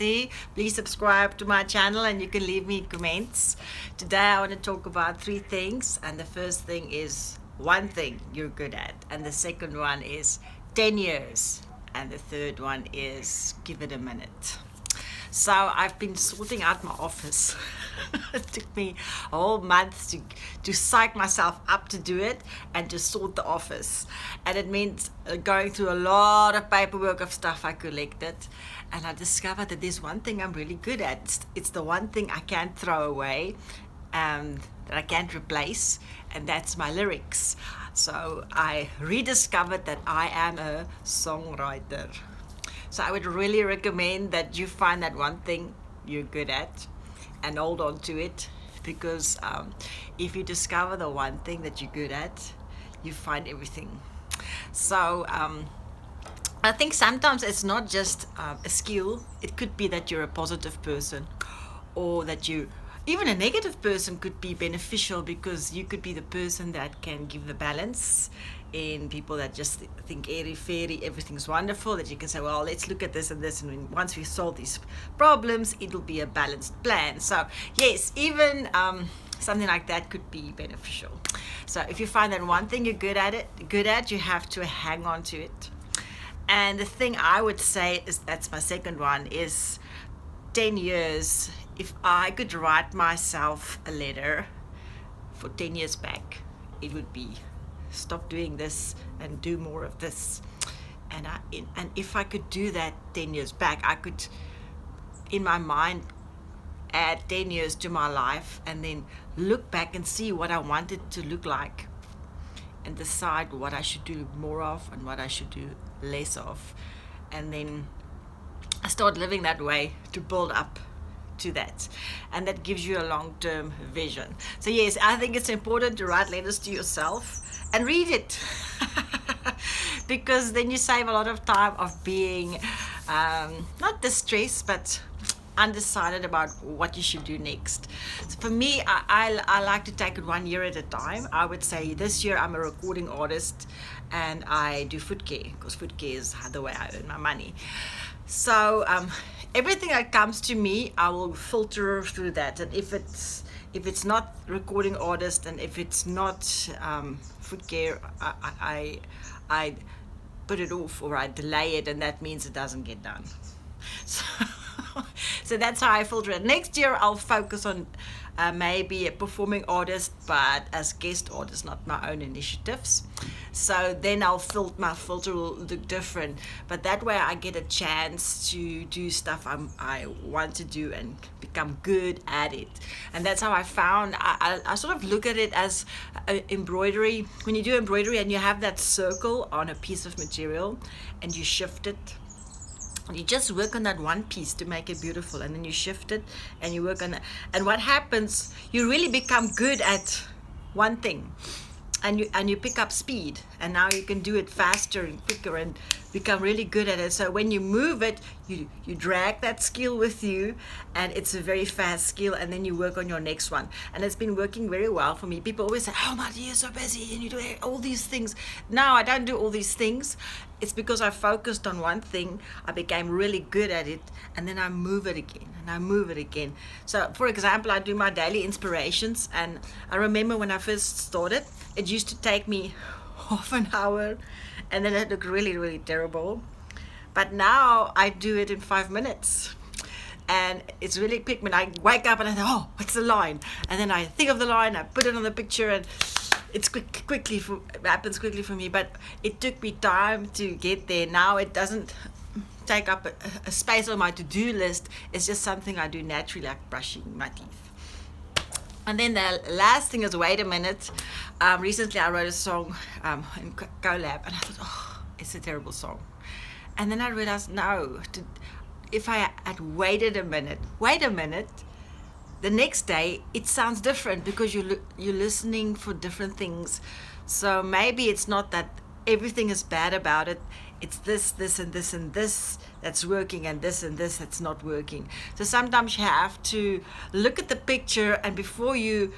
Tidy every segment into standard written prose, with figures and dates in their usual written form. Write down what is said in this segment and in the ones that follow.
Marthie. Please subscribe to my channel and you can leave me comments. Today I want to talk about 3 things, and the first thing is one thing you're good at, and the second one is 10 years, and the third one is give it a minute. So I've been sorting out my office. It took me a whole month to psych myself up to do it and to sort the office. And it means going through a lot of paperwork of stuff I collected. And I discovered that there's one thing I'm really good at. It's the one thing I can't throw away, that I can't replace, and that's my lyrics. So I rediscovered that I am a songwriter. So I would really recommend that you find that one thing you're good at and hold on to it, because if you discover the one thing that you're good at, you find everything. So I think sometimes it's not just a skill. It could be that you're a positive person, or that even a negative person could be beneficial, because you could be the person that can give the balance in people that just think airy-fairy, everything's wonderful, that you can say, well, let's look at this and this, and once we solve these problems, it'll be a balanced plan. So yes, even something like that could be beneficial. So if you find that one thing you're good at, you have to hang on to it. And the thing I would say is, that's my second one, is 10 years. If I could write myself a letter for 10 years back, it would be stop doing this and do more of this. And if I could do that 10 years back, I could, in my mind, add 10 years to my life and then look back and see what I wanted to look like and decide what I should do more of and what I should do less of. And then I start living that way to build up to that, and that gives you a long-term vision. So yes, I think it's important to write letters to yourself and read it because then you save a lot of time of being not distressed, but undecided about what you should do next. So for me, I like to take it 1 year at a time. I would say this year I'm a recording artist and I do foot care, because foot care is the way I earn my money. So everything that comes to me, I will filter through that. And if it's not recording artist, and if it's not foot care, I put it off, or I delay it, and that means it doesn't get done. So that's how I filter it. Next year I'll focus on maybe a performing artist, but as guest artist, not my own initiatives. So then my filter will look different, but that way I get a chance to do stuff I want to do and become good at it. And that's how I found, I sort of look at it as embroidery. When you do embroidery and you have that circle on a piece of material and you shift it, you just work on that one piece to make it beautiful, and then you shift it and you work on it, and what happens, you really become good at one thing, and you pick up speed, and now you can do it faster and quicker and become really good at it. So when you move it, you drag that skill with you, and it's a very fast skill, and then you work on your next one. And it's been working very well for me. People always say, oh, Marthie, you're so busy and you do all these things. No, I don't do all these things. It's because I focused on one thing, I became really good at it, and then I move it again and I move it again. So for example, I do my daily inspirations, and I remember when I first started, it used to take me half an hour, and then it looked really, really terrible. But now I do it in 5 minutes. And it's really quick. When I wake up and I think, oh, what's the line? And then I think of the line, I put it on the picture, and it's it happens quickly for me. But it took me time to get there. Now it doesn't take up a space on my to-do list. It's just something I do naturally, like brushing my teeth. And then the last thing is wait a minute. Recently I wrote a song in collab, and I thought, oh, it's a terrible song. And then I realized, no, if I had wait a minute, the next day it sounds different, because you're listening for different things. So maybe it's not that everything is bad about it. It's this, and this, and this that's working, and this that's not working. So sometimes you have to look at the picture, and before you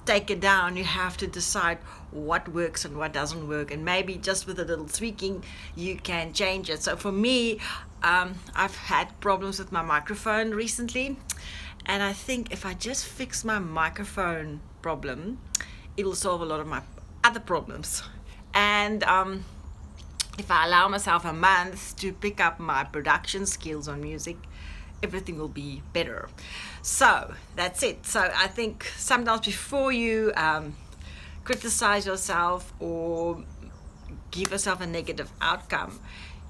take it down, you have to decide what works and what doesn't work, and maybe just with a little tweaking you can change it. So for me, I've had problems with my microphone recently, and I think if I just fix my microphone problem, it'll solve a lot of my other problems. And if I allow myself a month to pick up my production skills on music, everything will be better. So that's it. So I think sometimes before you criticize yourself or give yourself a negative outcome,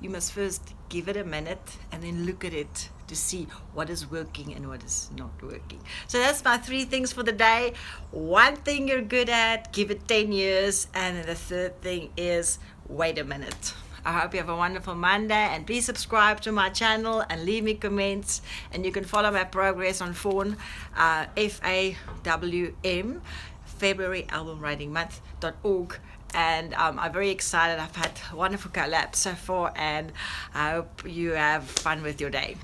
you must first give it a minute and then look at it to see what is working and what is not working. So that's my 3 things for the day. 1 thing you're good at, give it 10 years. And then the 3rd thing is, wait a minute. I hope you have a wonderful Monday, and please subscribe to my channel and leave me comments, and you can follow my progress on FAWM, FAWM, February Album Writing Month.org. And I'm very excited. I've had wonderful collabs so far, and I hope you have fun with your day.